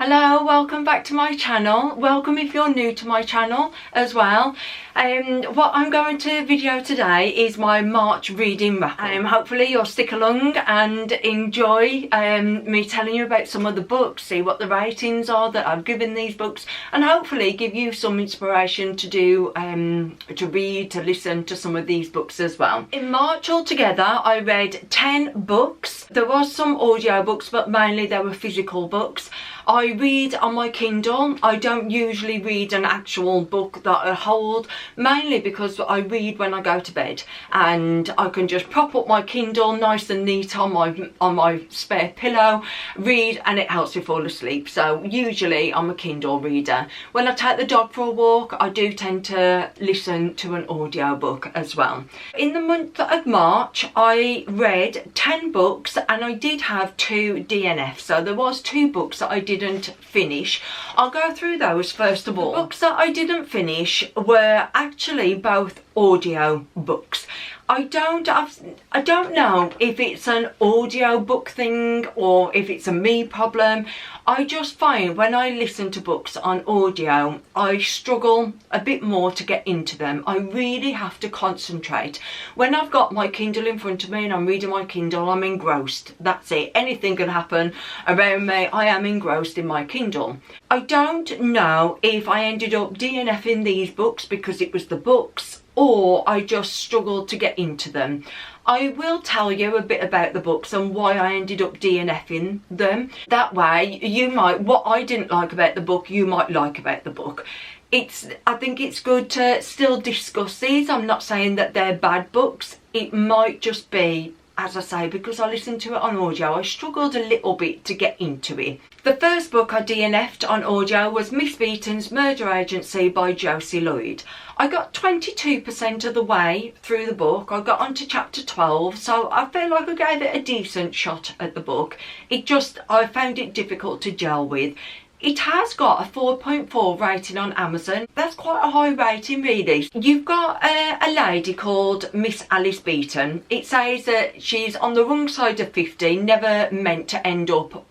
Hello, welcome back to my channel. Welcome if you're new to my channel as well. What I'm going to video today is my March reading wrap. Hopefully you'll stick along and enjoy me telling you about some of the books, see what the ratings are that I've given these books, and hopefully give you some inspiration to do, to read, to listen to some of these books as well. In March altogether I read 10 books. There was some audio books, but mainly they were physical books. I read on my Kindle. I don't usually read an actual book that I hold, mainly because I read when I go to bed and I can just prop up my Kindle nice and neat on my spare pillow, read, and it helps me fall asleep. So usually I'm a Kindle reader. When I take the dog for a walk, I do tend to listen to an audio book as well. In the month of March I read 10 books and I did have 2 DNFs, so there was 2 books that I didn't finish. I'll go through those first of all. The books that I didn't finish were actually both audio books. I don't know if it's an audio book thing or if it's a me problem. I just find when I listen to books on audio, I struggle a bit more to get into them. I really have to concentrate. When I've got my Kindle in front of me and I'm reading my Kindle, I'm engrossed. That's it. Anything can happen around me. I am engrossed in my Kindle. I don't know if I ended up DNFing these books because it was the books, or I just struggled to get into them. I will tell you a bit about the books and why I ended up DNFing them. That way you might, what I didn't like about the book, you might like about the book. I think it's good to still discuss these. I'm not saying that they're bad books. It might just be, as I say, because I listened to it on audio, I struggled a little bit to get into it. The first book I DNF'd on audio was Miss Beaton's Murder Agency by Josie Lloyd. I got 22% of the way through the book. I got on to chapter 12, so I feel like I gave it a decent shot at the book. I found it difficult to gel with. It has got a 4.4 rating on Amazon. That's quite a high rating really. You've got a lady called Miss Alice Beaton. It says that she's on the wrong side of 50, never meant to end up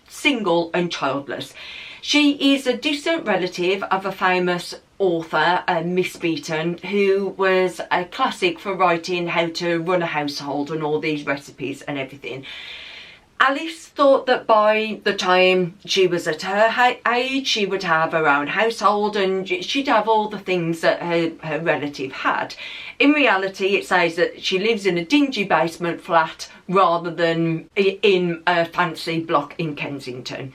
single and childless. She is a distant relative of a famous author, Miss Beaton, who was a classic for writing how to run a household and all these recipes and everything. Alice thought that by the time she was at her age, she would have her own household and she'd have all the things that her relative had. In reality, it says that she lives in a dingy basement flat rather than in a fancy block in Kensington.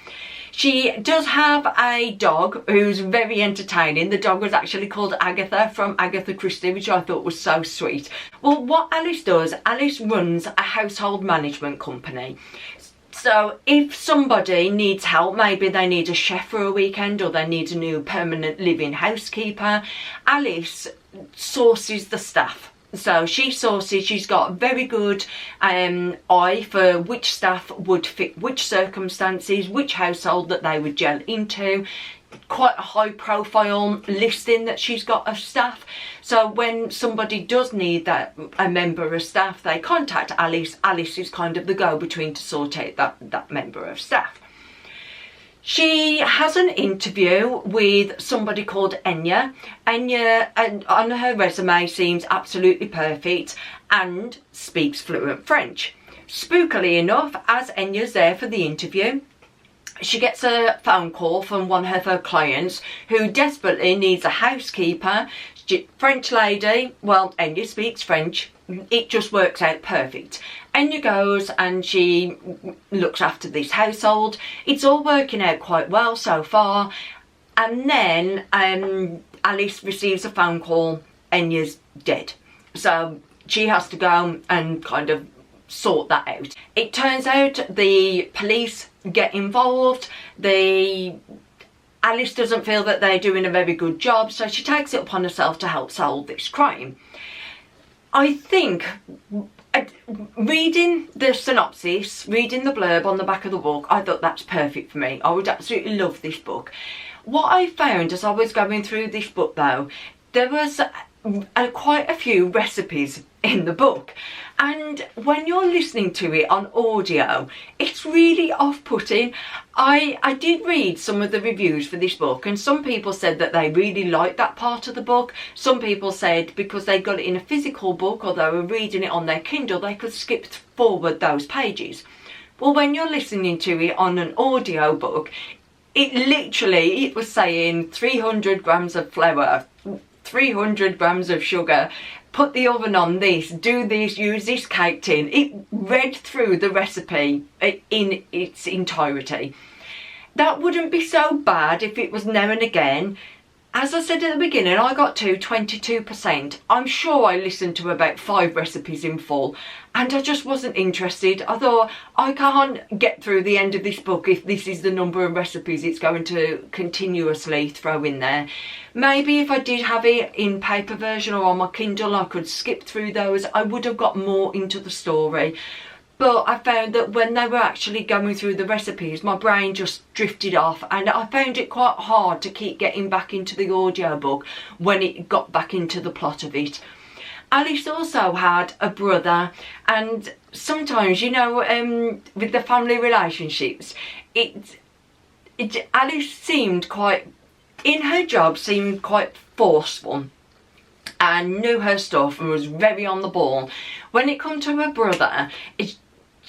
She does have a dog who's very entertaining. The dog was actually called Agatha from Agatha Christie, which I thought was so sweet. Well, what Alice does, Alice runs a household management company. So if somebody needs help, maybe they need a chef for a weekend or they need a new permanent living housekeeper, Alice sources the staff. So she's got a very good eye for which staff would fit which circumstances, which household that they would gel into. Quite a high profile listing that she's got of staff. So when somebody does need a member of staff, they contact Alice. Alice is kind of the go-between to sort out that member of staff. She has an interview with somebody called Enya. Enya, on her resume, seems absolutely perfect and speaks fluent French. Spookily enough, as Enya's there for the interview, she gets a phone call from one of her clients who desperately needs a housekeeper. French lady, well, Enya speaks French. It just works out perfect. Enya goes and she looks after this household. It's all working out quite well so far. And then Alice receives a phone call, Enya's dead. So she has to go and kind of sort that out. It turns out the police get involved. Alice doesn't feel that they're doing a very good job, so she takes it upon herself to help solve this crime. I think reading the synopsis, reading the blurb on the back of the book, I thought that's perfect for me. I would absolutely love this book. What I found as I was going through this book though, there was quite a few recipes in the book, and when you're listening to it on audio, it's really off-putting. I did read some of the reviews for this book, and some people said that they really liked that part of the book. Some people said because they got it in a physical book or they were reading it on their Kindle, they could skip forward those pages. Well, when you're listening to it on an audio book, it was saying 300 grams of flour, 300 grams of sugar, put the oven on this, do this, use this cake tin. It read through the recipe in its entirety. That wouldn't be so bad if it was now and again. As I said at the beginning, I got to 22%. I'm sure I listened to about 5 recipes in full, and I just wasn't interested. I thought, I can't get through the end of this book if this is the number of recipes it's going to continuously throw in there. Maybe if I did have it in paper version or on my Kindle, I could skip through those. I would have got more into the story. But I found that when they were actually going through the recipes, my brain just drifted off, and I found it quite hard to keep getting back into the audiobook when it got back into the plot of it. Alice also had a brother, and sometimes, you know, with the family relationships, Alice seemed quite, in her job, seemed quite forceful and knew her stuff and was very on the ball. When it come to her brother,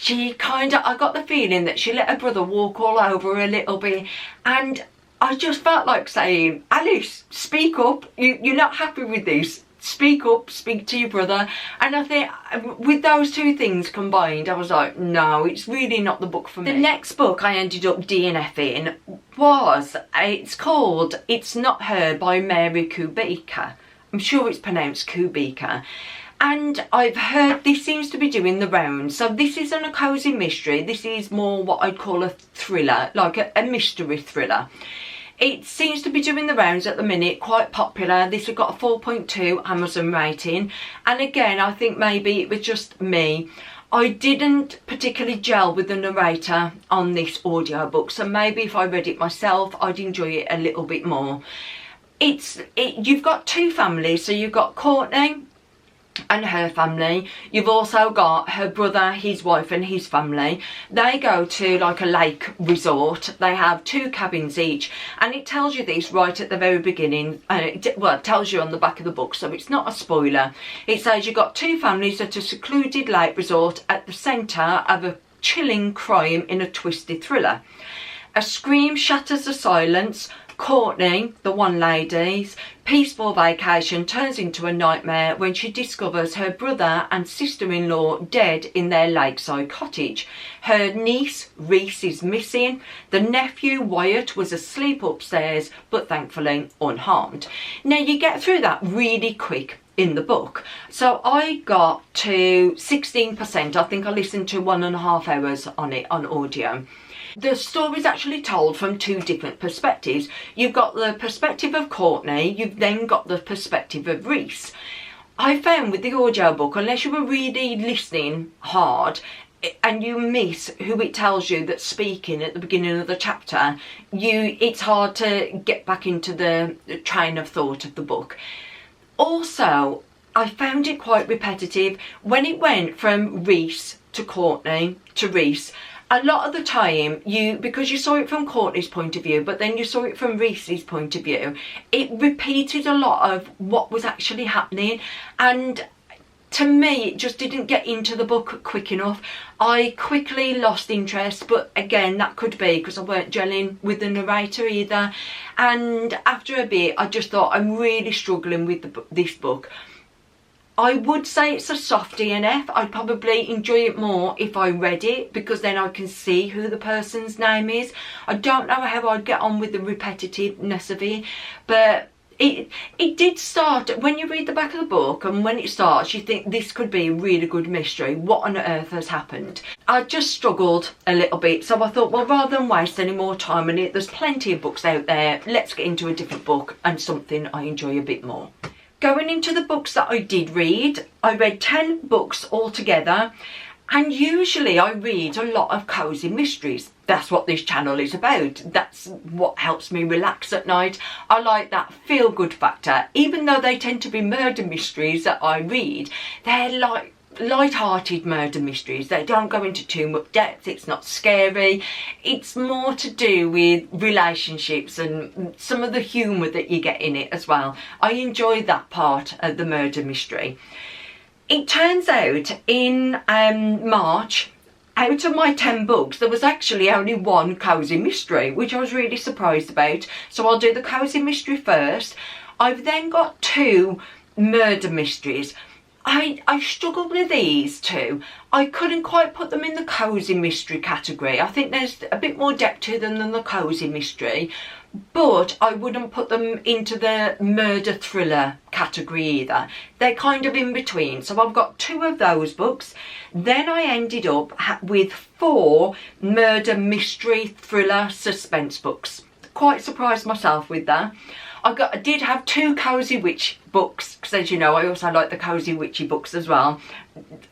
I got the feeling that she let her brother walk all over her a little bit, and I just felt like saying, Alice, speak up, you're not happy with this, speak up, speak to your brother. And I think with those two things combined, I was like, no, it's really not the book for me. The next book I ended up DNFing it's called It's Not Her by Mary Kubica. I'm sure it's pronounced Kubica. And I've heard this seems to be doing the rounds. So this isn't a cosy mystery. This is more what I'd call a thriller, like a mystery thriller. It seems to be doing the rounds at the minute, quite popular. This has got a 4.2 Amazon rating. And again, I think maybe it was just me. I didn't particularly gel with the narrator on this audiobook. So maybe if I read it myself, I'd enjoy it a little bit more. You've got two families. So you've got Courtney and her family. You've also got her brother, his wife and his family. They go to like a lake resort. They have 2 cabins each, and it tells you this right at the very beginning. It tells you on the back of the book, so it's not a spoiler. It says you've got 2 families at a secluded lake resort at the centre of a chilling crime in a twisted thriller. A scream shatters the silence. Courtney, the one lady's peaceful vacation turns into a nightmare when she discovers her brother and sister-in-law dead in their lakeside cottage. Her niece, Reese, is missing. The nephew, Wyatt, was asleep upstairs, but thankfully unharmed. Now, you get through that really quick in the book. So I got to 16%. I think I listened to 1.5 hours on it on audio. The story is actually told from 2 different perspectives. You've got the perspective of Courtney, you've then got the perspective of Reese. I found with the audiobook, unless you were really listening hard and you miss who it tells you that's speaking at the beginning of the chapter, it's hard to get back into the train of thought of the book. Also, I found it quite repetitive. When it went from Reese to Courtney to Reese, a lot of the time, because you saw it from Courtney's point of view, but then you saw it from Reese's point of view, it repeated a lot of what was actually happening. And to me, it just didn't get into the book quick enough. I quickly lost interest, but again, that could be because I weren't gelling with the narrator either. And after a bit, I just thought, I'm really struggling with this book. I would say it's a soft DNF. I'd probably enjoy it more if I read it, because then I can see who the person's name is. I don't know how I'd get on with the repetitiveness of it, but it did start, when you read the back of the book and when it starts, you think this could be a really good mystery. What on earth has happened? I just struggled a little bit, so I thought, well, rather than waste any more time on it, there's plenty of books out there. Let's get into a different book and something I enjoy a bit more. Going into the books that I did read, I read 10 books altogether, and usually I read a lot of cosy mysteries. that's what this channel is about. That's what helps me relax at night. I like that feel-good factor. Even though they tend to be murder mysteries that I read, they're like light-hearted murder mysteries. They don't go into too much depth. It's not scary. It's more to do with relationships and some of the humour that you get in it as well. I enjoy that part of the murder mystery. It turns out in March, out of my 10 books, there was actually only one cosy mystery, which I was really surprised about. So I'll do the cosy mystery first. I've then got 2 murder mysteries. I struggled with these 2. I couldn't quite put them in the cosy mystery category. I think there's a bit more depth to them than the cosy mystery, but I wouldn't put them into the murder thriller category either. They're kind of in between. So I've got 2 of those books. Then I ended up with 4 murder mystery thriller suspense books. Quite surprised myself with that. I did have 2 cozy witch books, because as you know, I also like the cozy witchy books as well.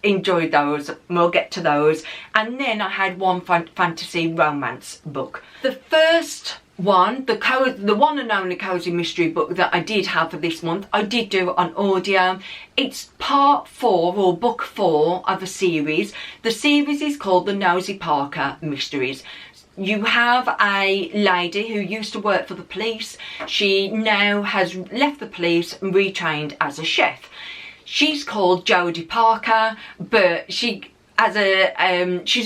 Enjoyed those. We'll get to those. And then I had 1 fantasy romance book. The first one, the one and only cozy mystery book that I did have for this month, I did do on audio. It's part 4 or book 4 of a series. The series is called the Nosy Parker Mysteries. You have a lady who used to work for the police. She now has left the police and retrained as a chef. She's called Jodie Parker, but she's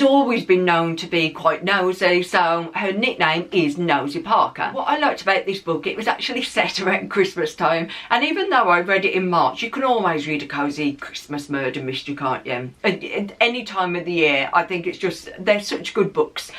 always been known to be quite nosy, so her nickname is Nosy Parker. What I liked about this book, it was actually set around Christmas time, and even though I read it in March, you can always read a cosy Christmas murder mystery, can't you? At any time of the year. I think it's just, they're such good books.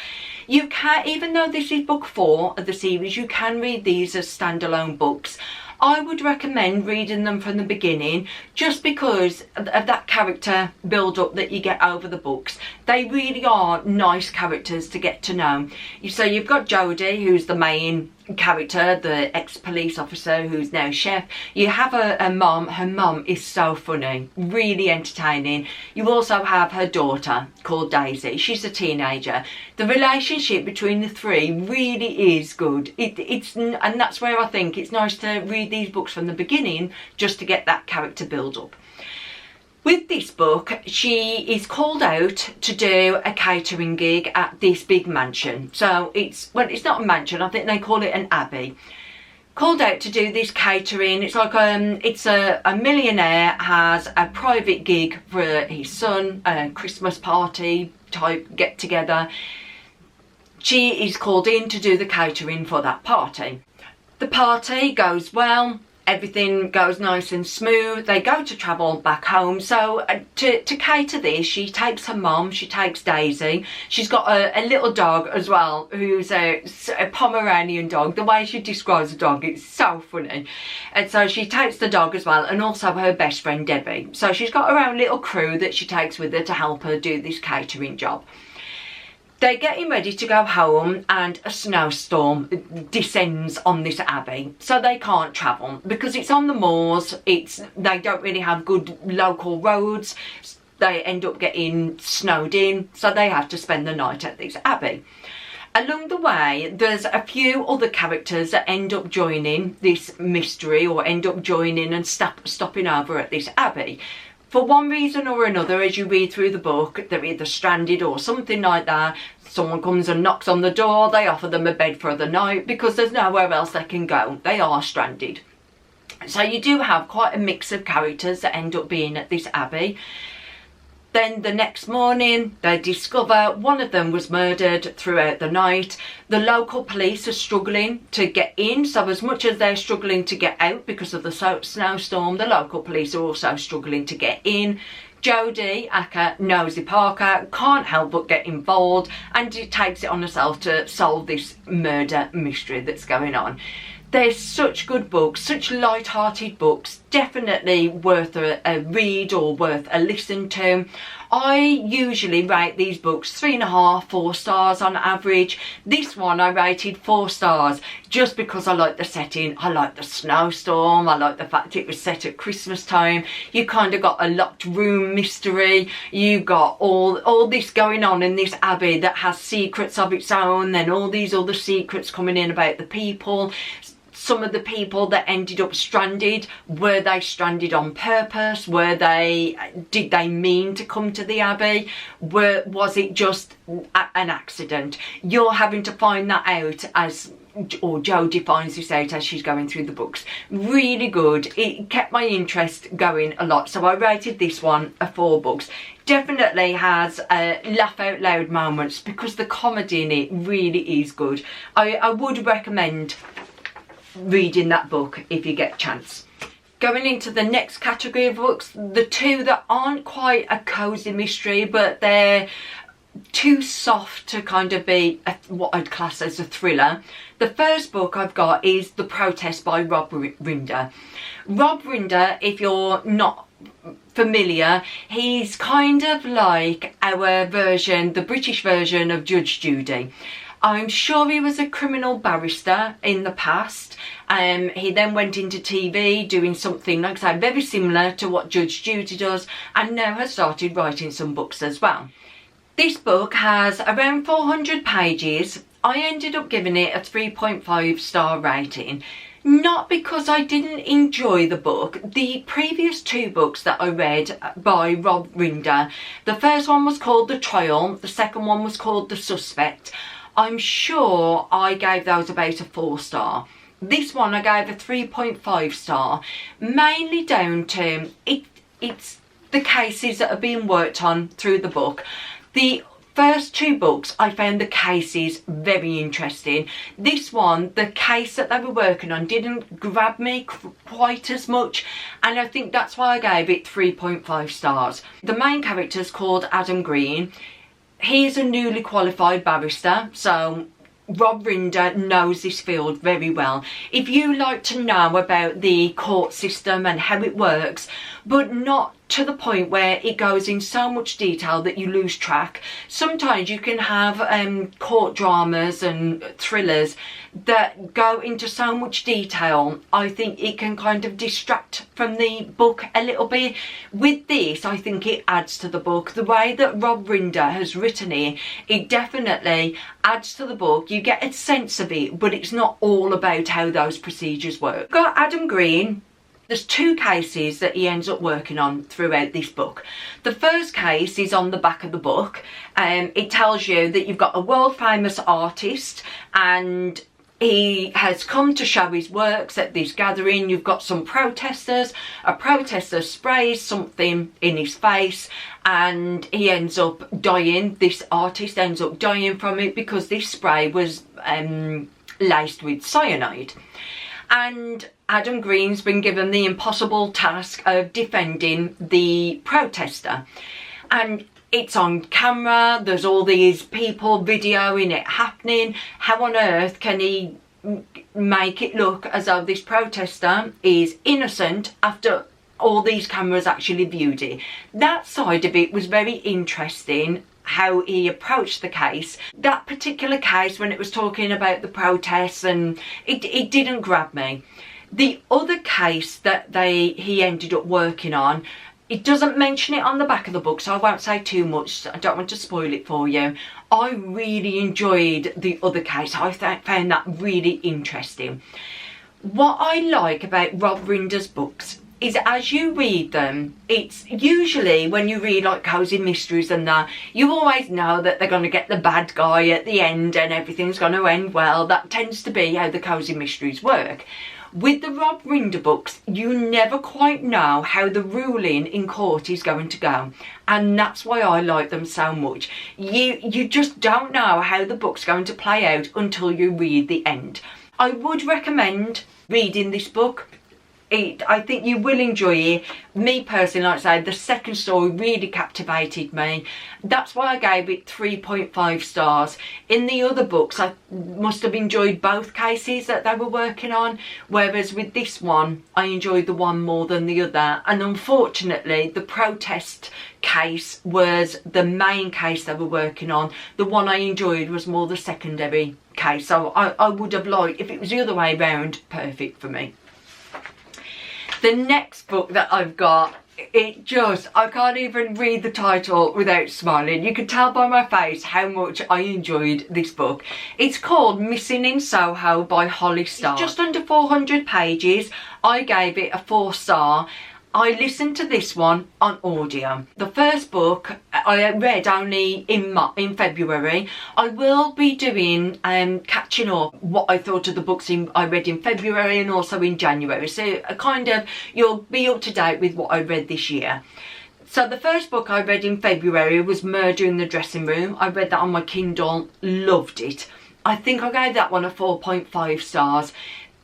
You can, even though this is book 4 of the series, you can read these as standalone books. I would recommend reading them from the beginning, just because of that character build-up that you get over the books. They really are nice characters to get to know. So you've got Jodie, who's the main character, the ex-police officer who's now chef. You have a mum. Her mum is so funny, really entertaining. You also have her daughter called Daisy. She's a teenager. The relationship between the 3 really is good. And that's where I think it's nice to read these books from the beginning, just to get that character build up. With this book, she is called out to do a catering gig at this big mansion. So it's not a mansion, I think they call it an abbey. Called out to do this catering. It's like a millionaire has a private gig for his son, a Christmas party type get together. She is called in to do the catering for that party. The party goes well. Everything goes nice and smooth. They go to travel back home. So to cater this, she takes her mum, she takes Daisy. She's got a little dog as well, who's a Pomeranian dog. The way she describes the dog, it's so funny. And so she takes the dog as well, and also her best friend Debbie. So she's got her own little crew that she takes with her to help her do this catering job. They're getting ready to go home, and a snowstorm descends on this abbey, so they can't travel because it's on the moors. They don't really have good local roads. They end up getting snowed in, so they have to spend the night at this abbey. Along the way, there's a few other characters that end up joining this mystery, or end up joining and stopping over at this abbey. For one reason or another, as you read through the book, they're either stranded or something like that. Someone comes and knocks on the door, they offer them a bed for the night because there's nowhere else they can go. They are stranded. So you do have quite a mix of characters that end up being at this abbey. Then the next morning, they discover one of them was murdered throughout the night. The local police are struggling to get in, so as much as they're struggling to get out because of the snowstorm, the local police are also struggling to get in. Jodie, aka Nosy Parker, can't help but get involved, and it takes it on herself to solve this murder mystery that's going on. They're such good books, such light-hearted books, definitely worth a read or worth a listen to. I usually rate these books 3.5, 4 stars on average. This one I rated 4 stars just because I like the setting. I like the snowstorm. I like the fact it was set at Christmas time. You kind of got a locked room mystery. You got all this going on in this abbey that has secrets of its own, then all these other secrets coming in about the people. Some of the people that ended up stranded, were they stranded on purpose? Did they mean to come to the abbey? Was it just an accident? You're having to find that out or Jodie finds this out as she's going through the books. Really good. It kept my interest going a lot. So I rated this one a 4 books. Definitely has laugh out loud moments because the comedy in it really is good. I would recommend reading that book if you get a chance. Going into the next category of books, the 2 that aren't quite a cosy mystery, but they're too soft to kind of be what I'd class as a thriller. The first book I've got is The Protest by Rob Rinder. Rob Rinder, if you're not familiar, he's kind of like our version, the British version of Judge Judy. I'm sure he was a criminal barrister in the past. He then went into TV doing something, like I say, very similar to what Judge Judy does, and now has started writing some books as well. This book has around 400 pages. I ended up giving it a 3.5 star rating. Not because I didn't enjoy the book. The previous 2 books that I read by Rob Rinder, the first one was called The Trial, the second one was called The Suspect. I'm sure I gave those about a 4 star. This one I gave a 3.5 star, mainly down to it's the cases that are being worked on through the book. The first 2 books I found the cases very interesting. This one, the case that they were working on didn't grab me quite as much, and I think that's why I gave it 3.5 stars. The main character is called Adam Green. He's a newly qualified barrister, so Rob Rinder knows this field very well. If you like to know about the court system and how it works, but not to the point where it goes in so much detail that you lose track. Sometimes you can have court dramas and thrillers that go into so much detail. I think it can kind of distract from the book a little bit. With this, I think it adds to the book. The way that Rob Rinder has written it, it definitely adds to the book. You get a sense of it, but it's not all about how those procedures work. We've got Adam Green. There's 2 cases that he ends up working on throughout this book. The first case is on the back of the book. It tells you that you've got a world famous artist and he has come to show his works at this gathering. You've got some protesters. A protester sprays something in his face and he ends up dying. This artist ends up dying from it because this spray was laced with cyanide. And Adam Green's been given the impossible task of defending the protester. And it's on camera, there's all these people videoing it happening. How on earth can he make it look as though this protester is innocent after all these cameras actually viewed it? That side of it was very interesting, how he approached the case. That particular case, when it was talking about the protests, and it didn't grab me. The other case that he ended up working on, it doesn't mention it on the back of the book, so I won't say too much. I don't want to spoil it for you. I really enjoyed the other case. I found that really interesting. What I like about Rob Rinder's books is as you read them, it's usually when you read like cosy mysteries and that, you always know that they're going to get the bad guy at the end and everything's going to end well. That tends to be how the cosy mysteries work. With the Rob Rinder books, you never quite know how the ruling in court is going to go, and that's why I like them so much. You just don't know how the book's going to play out until you read the end. I would recommend reading this book. I think you will enjoy it. Me personally, like I say, the second story really captivated me. That's why I gave it 3.5 stars. In the other books, I must have enjoyed both cases that they were working on, whereas with this one, I enjoyed the one more than the other. And unfortunately, the protest case was the main case they were working on. The one I enjoyed was more the secondary case. So I would have liked, if it was the other way around, perfect for me. The next book that I've got, I can't even read the title without smiling. You can tell by my face how much I enjoyed this book. It's called Missing in Soho by Holly Stark. It's just under 400 pages. I gave it a 4 star. I listened to this one on audio. The first book I read only in February. I will be doing catching up what I thought of the books I read in February and also in January. So you'll be up to date with what I read this year. So the first book I read in February was Murder in the Dressing Room. I read that on my Kindle, loved it. I think I gave that one a 4.5 stars.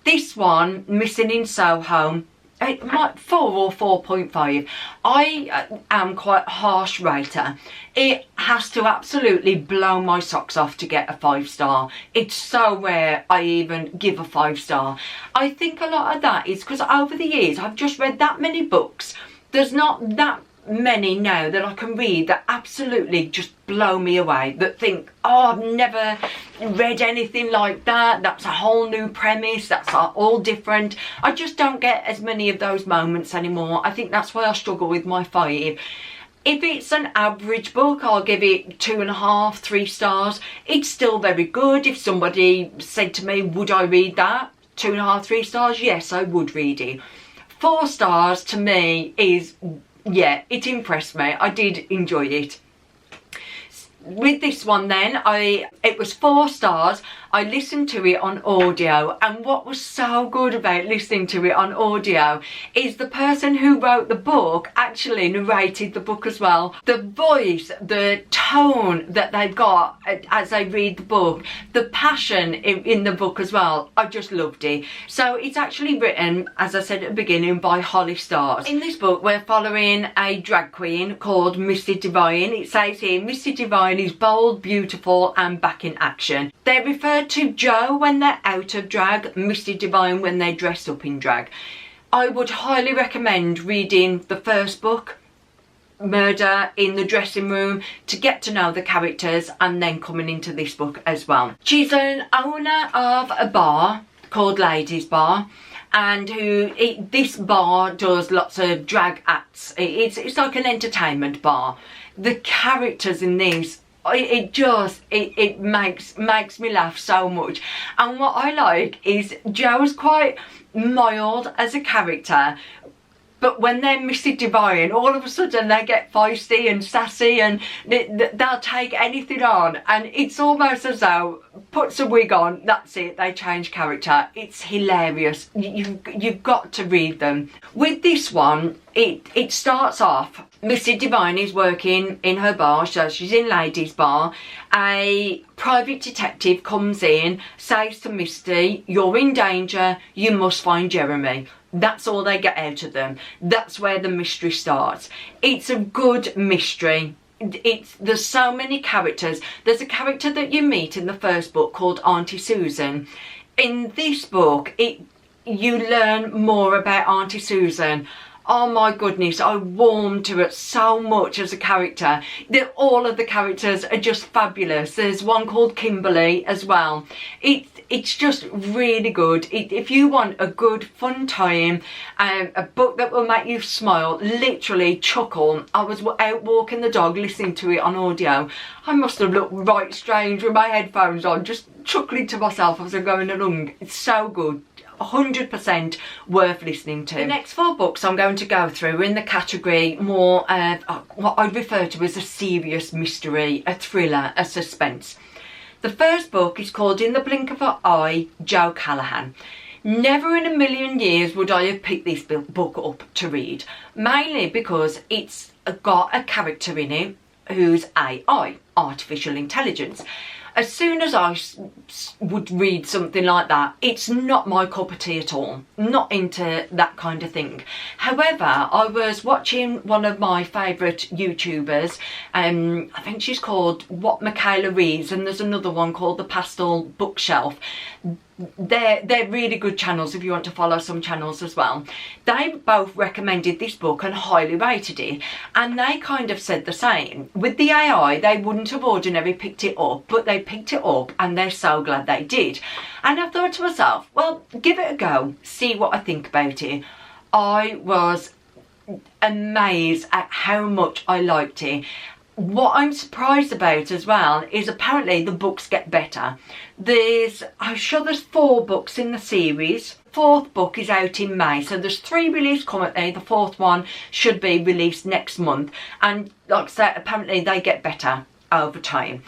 This one, Missing in Soho, it might 4 or 4.5. I am quite a harsh rater. It has to absolutely blow my socks off to get a 5 star. It's so rare I even give a 5 star. I think a lot of that is because over the years I've just read that many books. There's not that many now that I can read that absolutely just blow me away, that think, oh, I've never read anything like that, that's a whole new premise, that's all different. I just don't get as many of those moments anymore. I think that's why I struggle with my 5. If it's an average book, I'll give it 2.5, 3 stars. It's still very good. If somebody said to me, would I read that? 2.5, 3 stars, yes, I would read it. 4 stars to me is, yeah, it impressed me. I did enjoy it. With this one then, it was 4 stars. I listened to it on audio, and what was so good about listening to it on audio is the person who wrote the book actually narrated the book as well. The voice, the tone that they've got as they read the book, the passion in the book as well, I just loved it. So it's actually written, as I said at the beginning, by Holly Stark. In this book we're following a drag queen called Missy Divine. It says here, Missy Divine is bold, beautiful and back in action. They're referred to Jo when they're out of drag, Missy Divine when they dress up in drag. I would highly recommend reading the first book, Murder in the Dressing Room, to get to know the characters, and then coming into this book as well. She's an owner of a bar called Ladies Bar, and this bar does lots of drag acts. It's like an entertainment bar. The characters in this, it makes me laugh so much. And what I like is Jo's quite mild as a character, but when they're Missy Divine, all of a sudden they get feisty and sassy, and they'll take anything on, and it's almost as though puts a wig on, that's it, they change character. It's hilarious. You've got to read them. With this one, it starts off, Missy Divine is working in her bar, so she's in Ladies Bar. A private detective comes in, says to Misty, you're in danger, you must find Jeremy. That's all they get out of them. That's where the mystery starts. It's a good mystery. There's so many characters. There's a character that you meet in the first book called Auntie Susan. In this book, you learn more about Auntie Susan. Oh my goodness, I warmed to it so much as a character. All of the characters are just fabulous. There's one called Kimberly as well. It's just really good. If you want a good fun time, a book that will make you smile, literally chuckle. I was out walking the dog listening to it on audio. I must have looked right strange with my headphones on, just chuckling to myself as I'm going along. It's so good. 100% worth listening to. The next 4 books I'm going to go through are in the category more of what I'd refer to as a serious mystery, a thriller, a suspense. The first book is called In the Blink of an Eye, Jo Callahan. Never in a million years would I have picked this book up to read, mainly because it's got a character in it who's AI, artificial intelligence. as soon as I would read something like that, it's not my cup of tea at all. Not into that kind of thing. However, I was watching one of my favourite YouTubers. I think she's called What Michaela Reads, and there's another one called The Pastel Bookshelf. They're really good channels if you want to follow some channels as well. They both recommended this book and highly rated it, and they kind of said the same. With the AI, they wouldn't have ordinarily picked it up, but they picked it up and they're so glad they did. And I thought to myself, well, give it a go, see what I think about it. I was amazed at how much I liked it. What I'm surprised about as well is apparently the books get better. I'm sure there's 4 books in the series. 4th book is out in May, so there's 3 released currently. The 4th one should be released next month, and like I said, apparently they get better over time.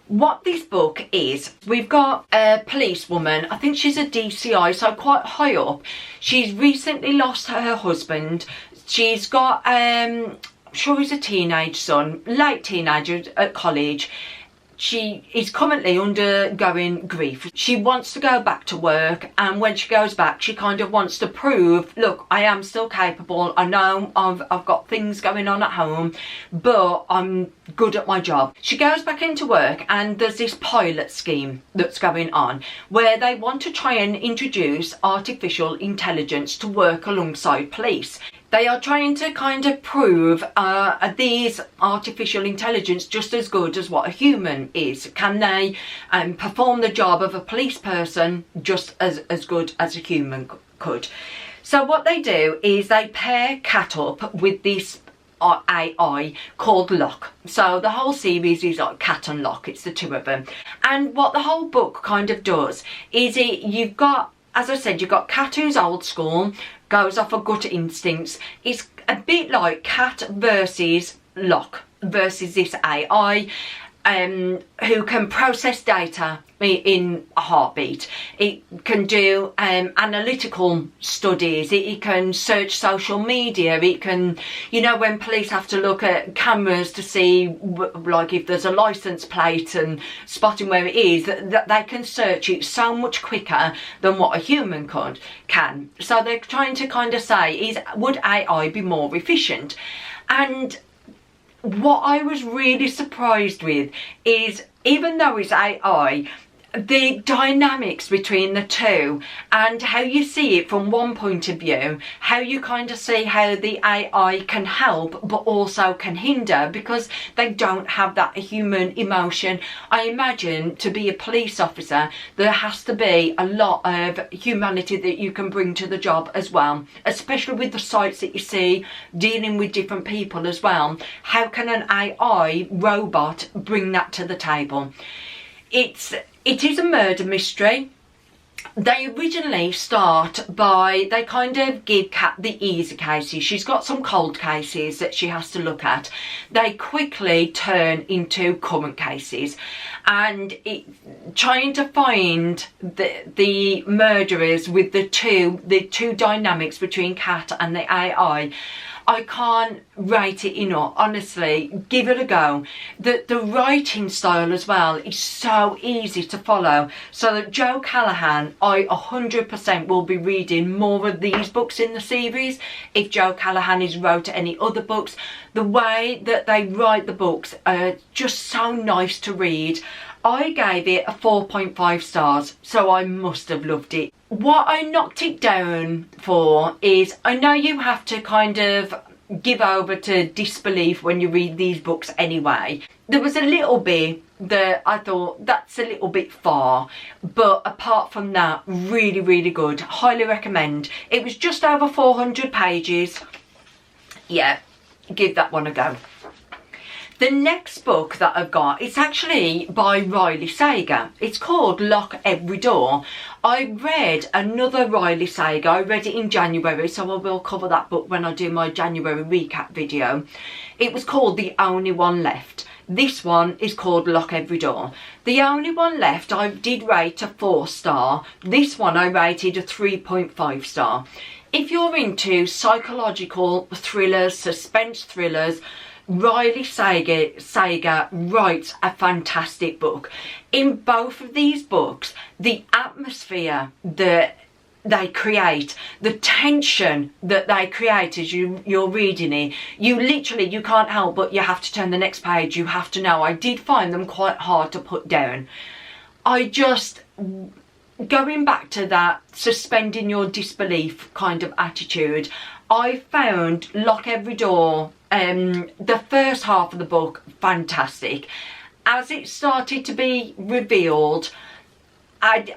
What this book is, we've got a policewoman, I think she's a DCI, so quite high up. She's recently lost her husband. She's got sure he's a teenage son, late teenager at college. She is currently undergoing grief. She wants to go back to work, and when she goes back, she kind of wants to prove, look, I am still capable. I know I've got things going on at home, but I'm good at my job. She goes back into work, and there's this pilot scheme that's going on where they want to try and introduce artificial intelligence to work alongside police. They are trying to kind of prove, are these artificial intelligence just as good as what a human is? Can they perform the job of a police person just as good as a human could? So what they do is they pair Cat up with this AI called Locke. So the whole series is like Cat and Locke, it's the 2 of them. And what the whole book kind of does is you've got, as I said, you've got Cat, who's old school, goes off of gut instincts. It's a bit like Cat versus Locke versus this AI who can process data in a heartbeat. It can do analytical studies. It can search social media. It can, you know, when police have to look at cameras to see like if there's a license plate and spotting where it is, that they can search it so much quicker than what a human can. So they're trying to kind of say, would AI be more efficient? And what I was really surprised with is, even though it's AI, the dynamics between the two and how you see it from one point of view, how you kind of see how the AI can help but also can hinder because they don't have that human emotion. I imagine to be a police officer there has to be a lot of humanity that you can bring to the job as well, especially with the sights that you see, dealing with different people as well. How can an AI robot bring that to the table? It is a murder mystery. They originally start by, they kind of give Kat the easy cases. She's got some cold cases that she has to look at. They quickly turn into current cases, and trying to find the murderers with the two dynamics between Kat and the AI. I can't rate it enough, honestly. Give it a go. The writing style as well is so easy to follow. So that Joe Callahan, I 100% will be reading more of these books in the series if Joe Callahan has wrote any other books. The way that they write the books are just so nice to read. I gave it a 4.5 stars, so I must have loved it. What I knocked it down for is, I know you have to kind of give over to disbelief when you read these books anyway. There was a little bit that I thought, that's a little bit far, but apart from that, really, really good. Highly recommend. It was just over 400 pages. Yeah, give that one a go. The next book that I've got, it's actually by Riley Sager. It's called Lock Every Door. I read another Riley Sager. I read it in January, so I will cover that book when I do my January recap video. It was called The Only One Left. This one is called Lock Every Door. The Only One Left, I did rate a 4-star. This one I rated a 3.5 star. If you're into psychological thrillers, suspense thrillers, Riley Sager writes a fantastic book. In both of these books, the atmosphere that they create, the tension that they create as you're reading it, you can't help but you have to turn the next page. You have to know. I did find them quite hard to put down. Going back to that suspending your disbelief kind of attitude, I found Lock Every Door, the first half of the book, fantastic. As it started to be revealed, I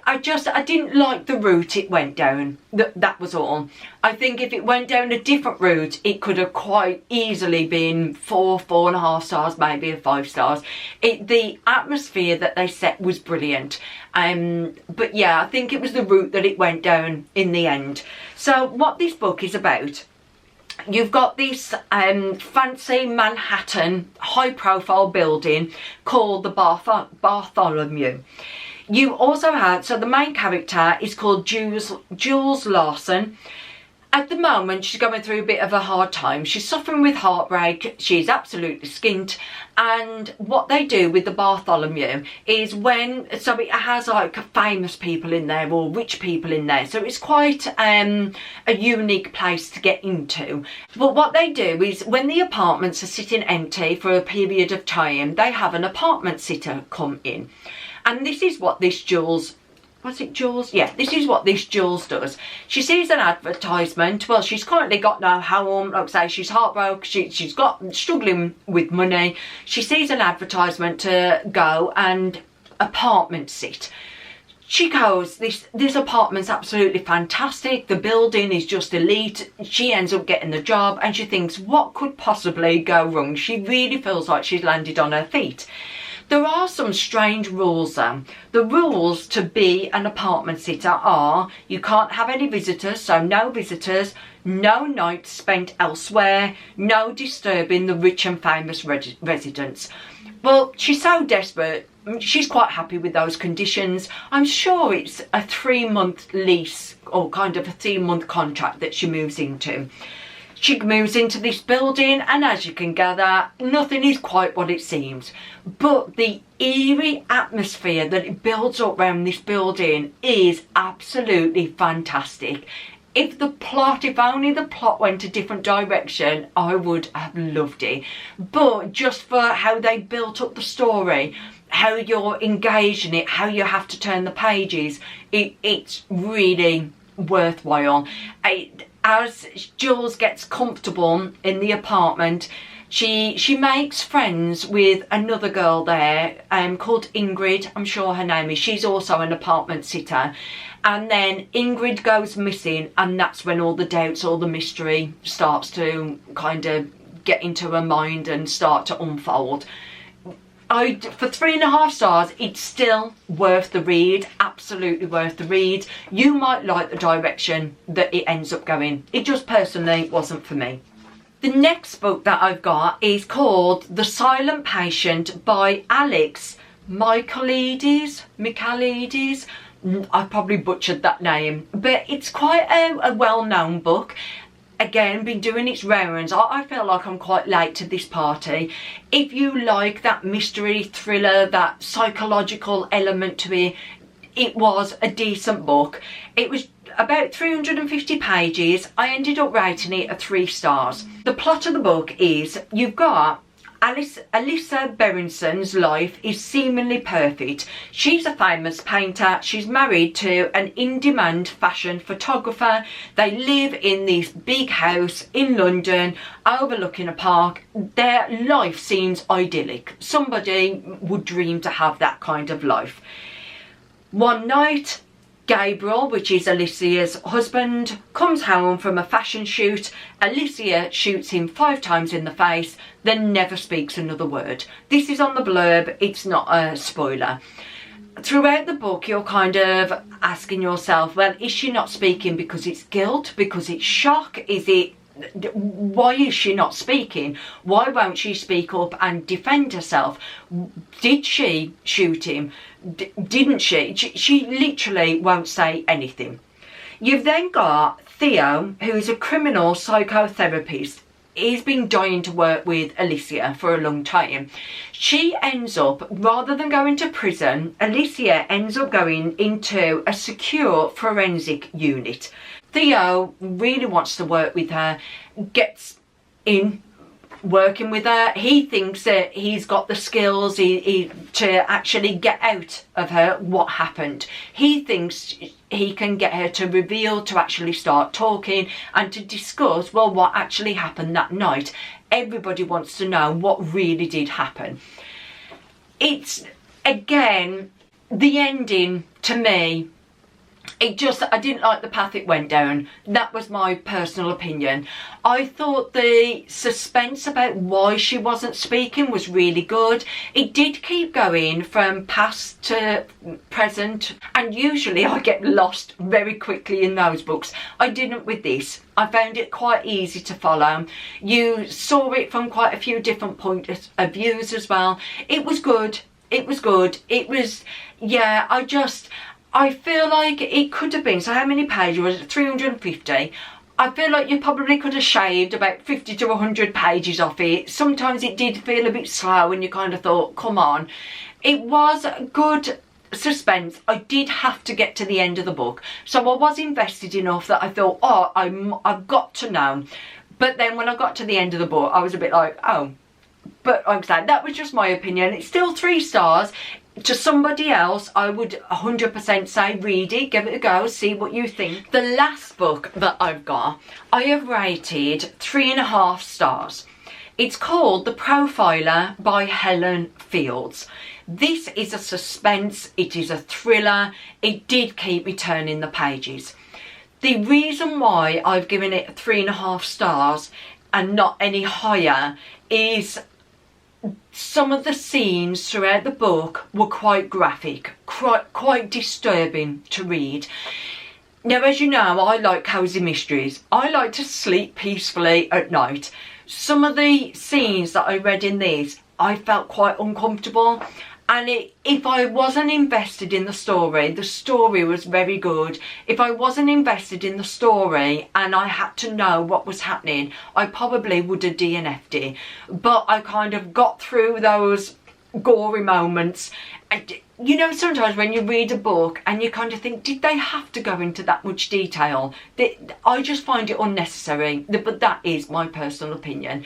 didn't like the route it went down. That was all. I think if it went down a different route, it could have quite easily been 4.5 stars, maybe 5 stars. The atmosphere that they set was brilliant. But yeah, I think it was the route that it went down in the end. So what this book is about, you've got this fancy Manhattan high profile building called the Bartholomew. You also had, so the main character is called Jules Larson. At the moment, she's going through a bit of a hard time. She's suffering with heartbreak. She's absolutely skint. And what they do with the Bartholomew is so it has like famous people in there or rich people in there. So it's quite a unique place to get into. But what they do is when the apartments are sitting empty for a period of time, they have an apartment sitter come in. And this is what this Jules, was it Jules? Yeah, this is what this Jules does. She sees an advertisement. Well, she's currently got no home. Like I say, she's heartbroken. She's struggling with money. She sees an advertisement to go and apartment sit. She goes, this apartment's absolutely fantastic. The building is just elite. She ends up getting the job and she thinks, what could possibly go wrong? She really feels like she's landed on her feet. There are some strange rules though. The rules to be an apartment sitter are you can't have any visitors, so no visitors, no nights spent elsewhere, no disturbing the rich and famous residents. Well, she's so desperate, she's quite happy with those conditions. I'm sure it's a 3-month lease or kind of a 3-month contract that she moves into. She moves into this building and as you can gather, nothing is quite what it seems. But the eerie atmosphere that it builds up around this building is absolutely fantastic. If only the plot went a different direction, I would have loved it. But just for how they built up the story, how you're engaged in it, how you have to turn the pages, it's really worthwhile. As Jules gets comfortable in the apartment, she makes friends with another girl there called Ingrid, I'm sure her name is. She's also an apartment sitter. And then Ingrid goes missing and that's when all the doubts, all the mystery starts to kind of get into her mind and start to unfold. For 3.5 stars, it's still worth the read, absolutely worth the read. You might like the direction that it ends up going. It just personally wasn't for me. The next book that I've got is called The Silent Patient by Alex Michaelides. I probably butchered that name, but it's quite a well-known book. Again, been doing its rounds. I feel like I'm quite late to this party. If you like that mystery thriller, that psychological element to it, it was a decent book. It was about 350 pages. I ended up rating it a 3 stars. The plot of the book is you've got Alyssa Berenson's life is seemingly perfect. She's a famous painter. She's married to an in-demand fashion photographer. They live in this big house in London overlooking a park. Their life seems idyllic. Somebody would dream to have that kind of life. One night, Gabriel, which is Alicia's husband, comes home from a fashion shoot. Alicia shoots him 5 times in the face, then never speaks another word. This is on the blurb, it's not a spoiler. Throughout the book, you're kind of asking yourself, well, is she not speaking because it's guilt, because it's shock? Why is she not speaking? Why won't she speak up and defend herself? Did she shoot him? Didn't she? She literally won't say anything. You've then got Theo, who's a criminal psychotherapist. he's been dying to work with Alicia for a long time. She ends up, rather than going to prison, Alicia ends up going into a secure forensic unit. Theo really wants to work with her, gets in working with her. He thinks that he's got the skills to actually get out of her what happened. He thinks he can get her to reveal, to actually start talking and to discuss, well, what actually happened that night. Everybody wants to know what really did happen. It's, again, the ending to me, I didn't like the path it went down. That was my personal opinion. I thought the suspense about why she wasn't speaking was really good. It did keep going from past to present, and usually I get lost very quickly in those books. I didn't with this. I found it quite easy to follow. You saw it from quite a few different points of views as well. It was good. It was good. It was, yeah, I feel like it could have been, so how many pages was it? 350. I feel like you probably could have shaved about 50 to 100 pages off it. Sometimes it did feel a bit slow and you kind of thought, come on. It was good suspense. I did have to get to the end of the book. So I was invested enough that I thought, oh, I've got to know. But then when I got to the end of the book, I was a bit like, oh. But like I said, that was just my opinion. It's still 3 stars. To somebody else, I would 100% say read it, give it a go, see what you think. The last book that I've got, I have rated 3.5 stars. It's called The Profiler by Helen Fields. This is a suspense, it is a thriller, it did keep me turning the pages. The reason why I've given it 3.5 stars and not any higher is some of the scenes throughout the book were quite graphic, quite disturbing to read. Now, as you know, I like cosy mysteries. I like to sleep peacefully at night. Some of the scenes that I read in this, I felt quite uncomfortable. And if I wasn't invested in the story was very good. If I wasn't invested in the story and I had to know what was happening, I probably would have DNF'd it. But I kind of got through those gory moments. And, you know, sometimes when you read a book and you kind of think, did they have to go into that much detail? I just find it unnecessary. But that is my personal opinion.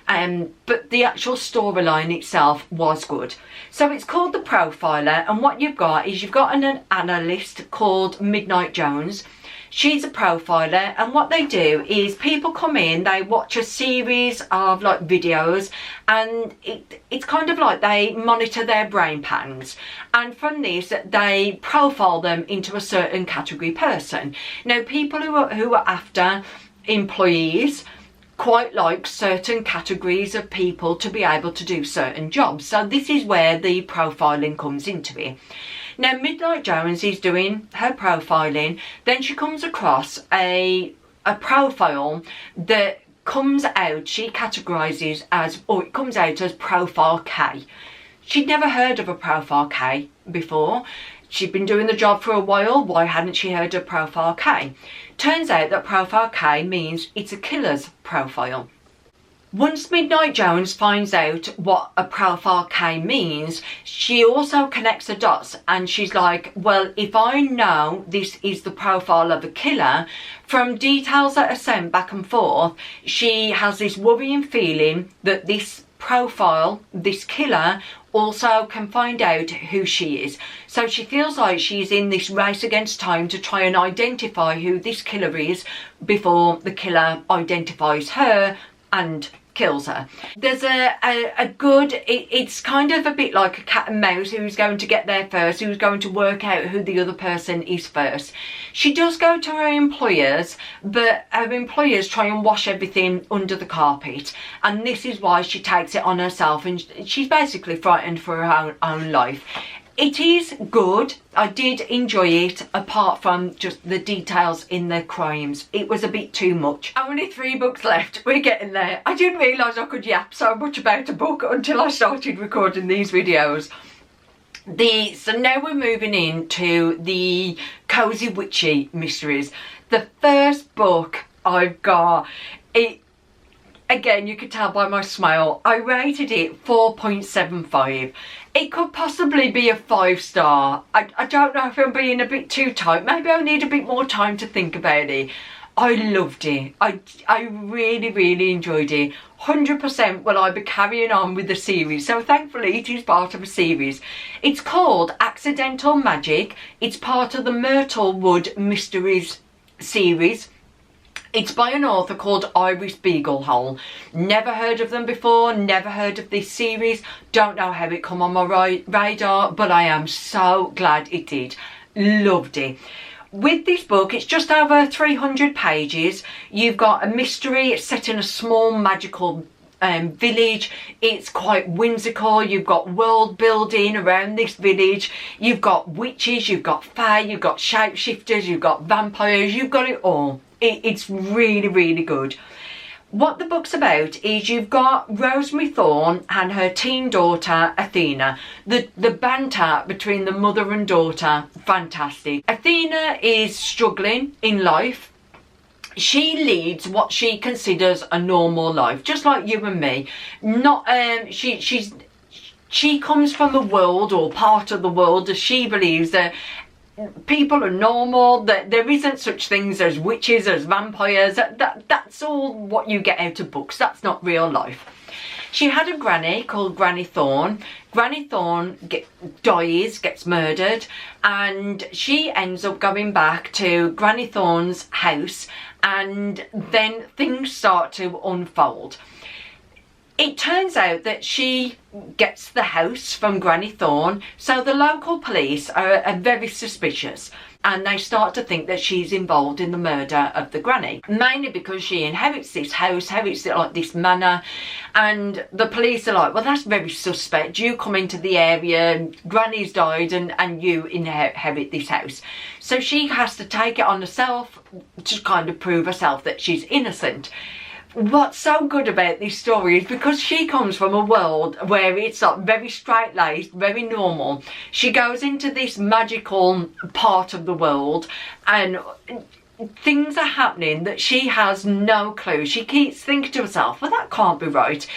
But the actual storyline itself was good. So it's called The Profiler, and what you've got an analyst called Midnight Jones. She's a profiler, and what they do is people come in, they watch a series of like videos, and it's kind of like they monitor their brain patterns, and from this they profile them into a certain category person. Now, people who are after employees quite like certain categories of people to be able to do certain jobs. So this is where the profiling comes into it. Now, Midnight Jones is doing her profiling. Then she comes across a profile that comes out, she categorises as, or it comes out as Profile K. She'd never heard of a Profile K before. She'd been doing the job for a while. Why hadn't she heard of Profile K? Turns out that Profile K means it's a killer's profile. Once Midnight Jones finds out what a Profile K means, she also connects the dots and she's like, well, if I know this is the profile of a killer, from details that are sent back and forth, she has this worrying feeling that this profile, this killer, also can find out who she is. So she feels like she's in this race against time to try and identify who this killer is before the killer identifies her and kills her. There's a good, it's kind of a bit like a cat and mouse, who's going to get there first, who's going to work out who the other person is first. She does go to her employers, but her employers try and wash everything under the carpet, and this is why she takes it on herself, and she's basically frightened for her own life. It is good. I did enjoy it, apart from just the details in the crimes. It was a bit too much. Only 3 books left. We're getting there. I didn't realise I could yap so much about a book until I started recording these videos. So now we're moving into the Cozy Witchy mysteries. The first book I've got, again, you could tell by my smile, I rated it 4.75. It could possibly be a 5-star. I don't know if I'm being a bit too tight. Maybe I need a bit more time to think about it. I loved it. I really, really enjoyed it. 100% will I be carrying on with the series. So thankfully it is part of a series. It's called Accidental Magic. It's part of the Myrtlewood Mysteries series. It's by an author called Iris Beaglehole. Never heard of them before, never heard of this series. Don't know how it come on my radar, but I am so glad it did. Loved it. With this book, it's just over 300 pages. You've got a mystery. It's set in a small magical village. It's quite whimsical. You've got world building around this village. You've got witches, you've got fae, you've got shapeshifters, you've got vampires. You've got it all. It's really, really good. What the book's about is you've got Rosemary Thorne and her teen daughter Athena. The banter between the mother and daughter, fantastic. Athena is struggling in life. She leads what she considers a normal life, just like you and me. Not she comes from a world, or part of the world, as she believes that people are normal, that there isn't such things as witches, as vampires. That's all what you get out of books. That's not real life. She had a granny called Granny Thorne. Granny Thorne gets murdered, and she ends up going back to Granny Thorne's house, and then things start to unfold. It turns out that she gets the house from Granny Thorne, so the local police are very suspicious, and they start to think that she's involved in the murder of the granny, mainly because she inherits this house, inherits it like this manor, and the police are like, well, that's very suspect. You come into the area, Granny's died, and you inherit this house. So she has to take it on herself to kind of prove herself that she's innocent. What's so good about this story is because she comes from a world where it's like very straight-laced, very normal. She goes into this magical part of the world, and things are happening that she has no clue. She keeps thinking to herself, well, that can't be right.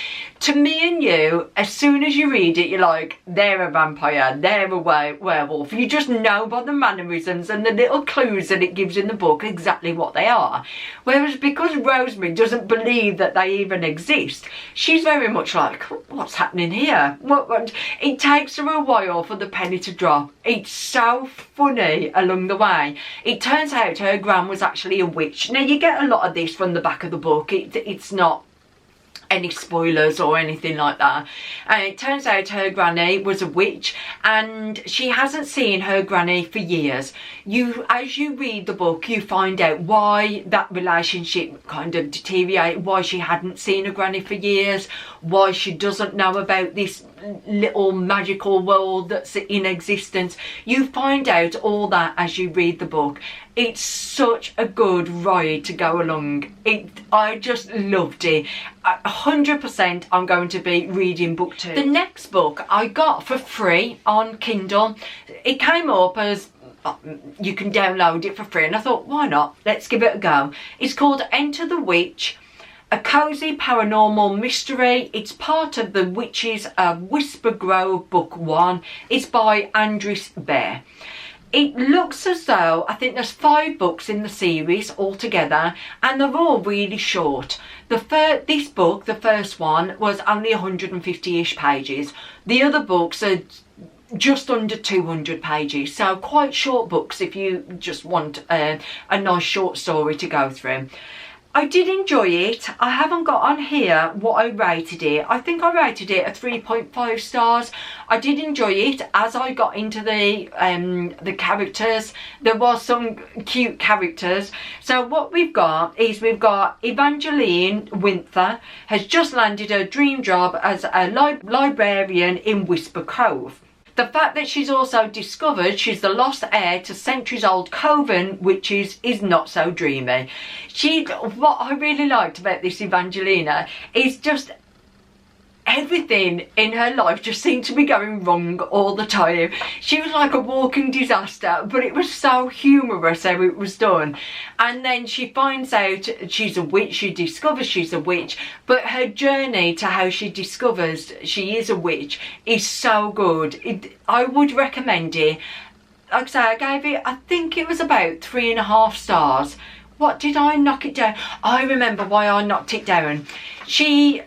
To me and you, as soon as you read it, you're like, they're a vampire, they're a werewolf. You just know by the mannerisms and the little clues that it gives in the book exactly what they are. Whereas because Rosemary doesn't believe that they even exist, she's very much like, what's happening here? What? It takes her a while for the penny to drop. It's so funny along the way. It turns out her gran was actually a witch. Now, you get a lot of this from the back of the book. It's not any spoilers or anything like that. And it turns out her granny was a witch, and she hasn't seen her granny for years. As you read the book, you find out why that relationship kind of deteriorated, why she hadn't seen her granny for years, why she doesn't know about this little magical world that's in existence. You find out all that as you read the book. It's such a good ride to go along. I just loved it. 100% I'm going to be reading book 2. The next book I got for free on Kindle. It came up as you can download it for free, and I thought, why not? Let's give it a go. It's called Enter the Witch, a cozy paranormal mystery. It's part of the Witches of Whisper Grove Book 1. It's by Andris Bear. It looks as though, I think there's 5 books in the series altogether, and they're all really short. This book, the first one, was only 150-ish pages. The other books are just under 200 pages, so quite short books if you just want a nice short story to go through. I did enjoy it. I haven't got on here what I rated it. I think I rated it a 3.5 stars. I did enjoy it. As I got into the characters, there was some cute characters. So what we've got is Evangeline Winther has just landed her dream job as a librarian in Whisper Cove. The fact that she's also discovered she's the lost heir to centuries-old coven witches is not so dreamy. What I really liked about this Evangelina is just everything in her life just seemed to be going wrong all the time. She was like a walking disaster, but it was so humorous how it was done. And then she finds out she's a witch, she discovers she's a witch, but her journey to how she discovers she is a witch is so good. I would recommend it. Like I say, I gave it, I think it was about 3.5 stars. What did I knock it down? I remember why I knocked it down. She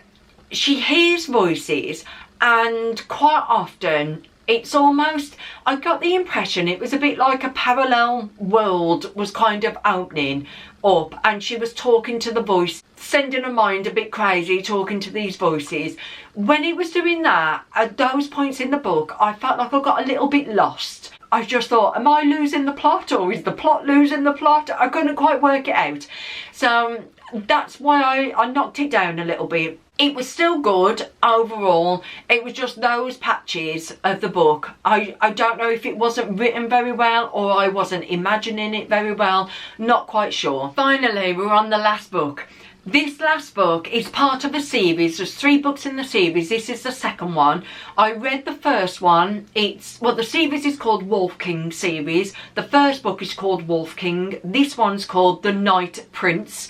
hears voices, and quite often it's almost, I got the impression it was a bit like a parallel world was kind of opening up, and she was talking to the voice, sending her mind a bit crazy, talking to these voices. When it was doing that, at those points in the book, I felt like I got a little bit lost. I just thought, am I losing the plot, or is the plot losing the plot? I couldn't quite work it out. So that's why I knocked it down a little bit. It was still good overall. It was just those patches of the book. I don't know if it wasn't written very well, or I wasn't imagining it very well. Not quite sure. Finally, we're on the last book. This last book is part of a series. There's 3 books in the series. This is the second one. I read the first one. The series is called Wolf King series. The first book is called Wolf King. This one's called The Night Prince.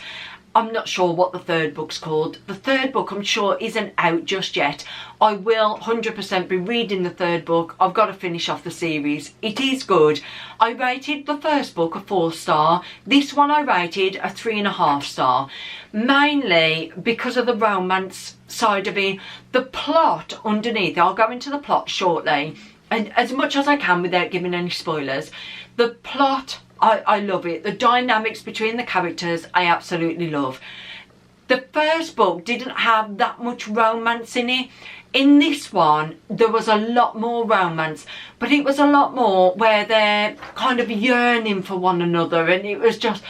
I'm not sure what the third book's called. The third book, I'm sure, isn't out just yet. I will 100% be reading the third book. I've got to finish off the series. It is good. I rated the first book a 4-star. This one I rated a 3.5 star. Mainly because of the romance side of it. The plot underneath, I'll go into the plot shortly, and as much as I can without giving any spoilers. The plot, I love it. The dynamics between the characters, I absolutely love. The first book didn't have that much romance in it. In this one, there was a lot more romance, but it was a lot more where they're kind of yearning for one another, and it was just,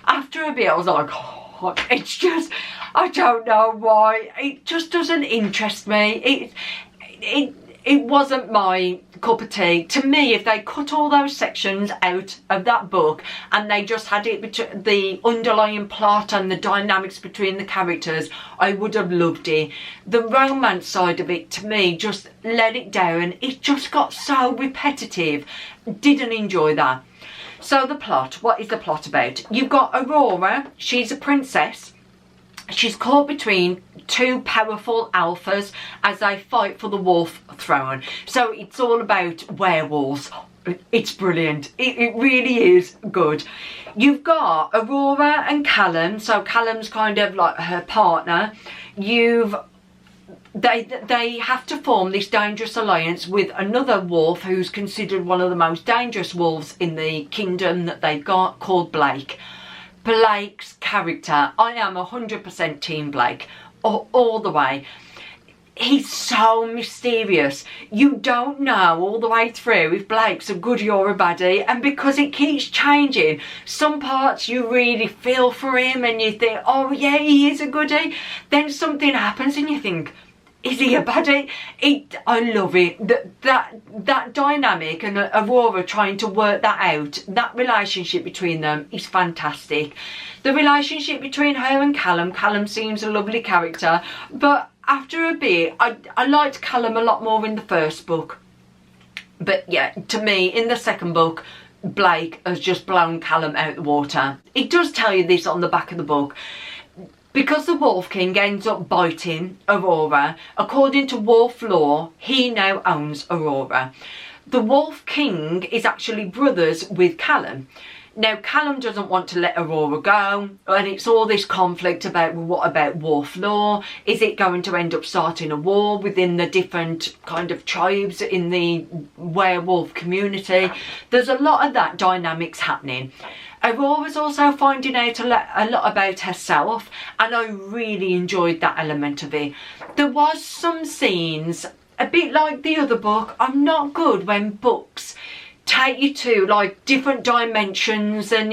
after a bit, I was like, oh, it's just, I don't know why. It just doesn't interest me. It wasn't my cup of tea. To me, if they cut all those sections out of that book and they just had it between the underlying plot and the dynamics between the characters, I would have loved it. The romance side of it, to me, just let it down. It just got so repetitive. Didn't enjoy that. So the plot, what is the plot about? You've got Aurora. She's a princess. She's caught between 2 powerful alphas as they fight for the wolf throne. So it's all about werewolves. It's brilliant. It really is good. You've got Aurora and Callum. So Callum's kind of like her partner. They have to form this dangerous alliance with another wolf who's considered one of the most dangerous wolves in the kingdom that they've got, called Blake. Blake's character, I am 100% team Blake, all the way. He's so mysterious. You don't know all the way through if Blake's a goodie or a baddie, and because it keeps changing, some parts you really feel for him and you think, oh yeah, he is a goodie. Then something happens and you think, is he a baddie? I love it. That dynamic and Aurora trying to work that out, that relationship between them is fantastic. The relationship between her and Callum seems a lovely character, but after a bit, I liked Callum a lot more in the first book. But yeah, to me, in the second book, Blake has just blown Callum out the water. It does tell you this on the back of the book. Because the Wolf King ends up biting Aurora, according to wolf law, he now owns Aurora. The Wolf King is actually brothers with Callum. Now, Callum doesn't want to let Aurora go, and it's all this conflict about, well, what about wolf law? Is it going to end up starting a war within the different kind of tribes in the werewolf community? There's a lot of that dynamics happening. Aurora's also finding out a lot about herself, and I really enjoyed that element of it. There was some scenes, a bit like the other book. I'm not good when books take you to like different dimensions, and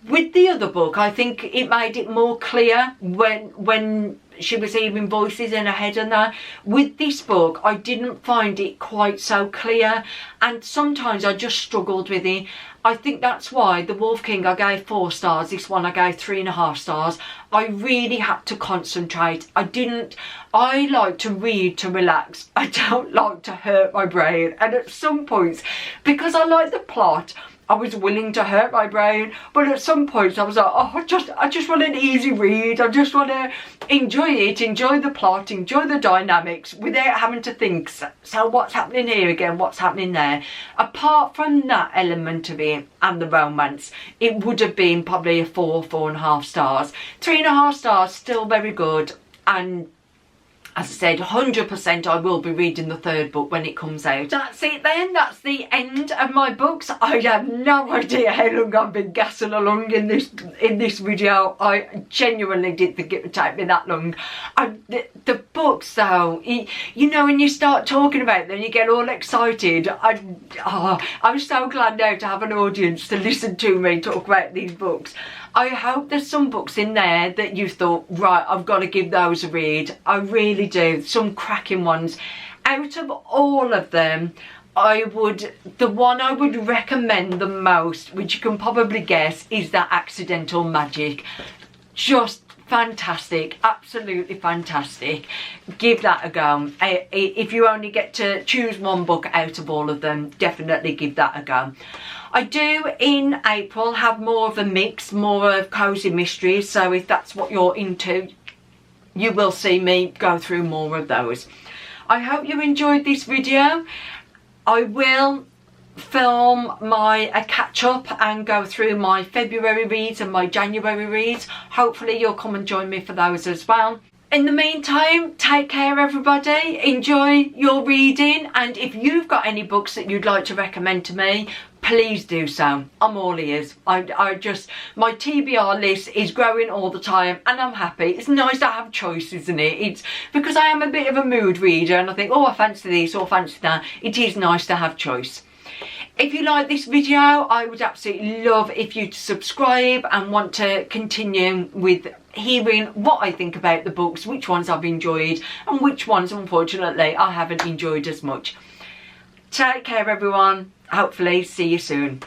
with the other book I think it made it more clear when she was hearing voices in her head and that. With this book I didn't find it quite so clear, and sometimes I just struggled with it. I think that's why the Wolf King I gave 4 stars, this one I gave 3.5 stars. I really had to concentrate. I like to read to relax. I don't like to hurt my brain. And at some points, because I like the plot, I was willing to hurt my brain, but at some points I was like, oh, I just want an easy read. I just want to enjoy it, enjoy the plot, enjoy the dynamics without having to think, so what's happening here again, what's happening there. Apart from that element of it and the romance, it would have been probably a 4.5 stars. 3.5 stars, still very good. And as I said, 100% I will be reading the 3rd book when it comes out. That's it then, that's the end of my books. I have no idea how long I've been gassing along in this video. I genuinely didn't think it would take me that long. The books though, you know, when you start talking about them, you get all excited. I'm so glad now to have an audience to listen to me talk about these books. I hope there's some books in there that you thought, right, I've got to give those a read. I really do. Some cracking ones. Out of all of them, the one I would recommend the most, which you can probably guess, is That Accidental Magic. Just fantastic, absolutely fantastic. Give that a go. If you only get to choose one book out of all of them, definitely give that a go. I do in April have more of a mix, more of cosy mysteries, so if that's what you're into, you will see me go through more of those. I hope you enjoyed this video. I will film a catch-up and go through my February reads and my January reads. Hopefully you'll come and join me for those as well. In the meantime, take care everybody, enjoy your reading, and if you've got any books that you'd like to recommend to me, please do so. I'm all ears. My TBR list is growing all the time and I'm happy. It's nice to have choice, isn't it? It's because I am a bit of a mood reader and I think, oh, I fancy this or fancy that. It is nice to have choice. If you like this video, I would absolutely love if you'd subscribe and want to continue with hearing what I think about the books, which ones I've enjoyed and which ones, unfortunately, I haven't enjoyed as much. Take care, everyone. Hopefully, see you soon.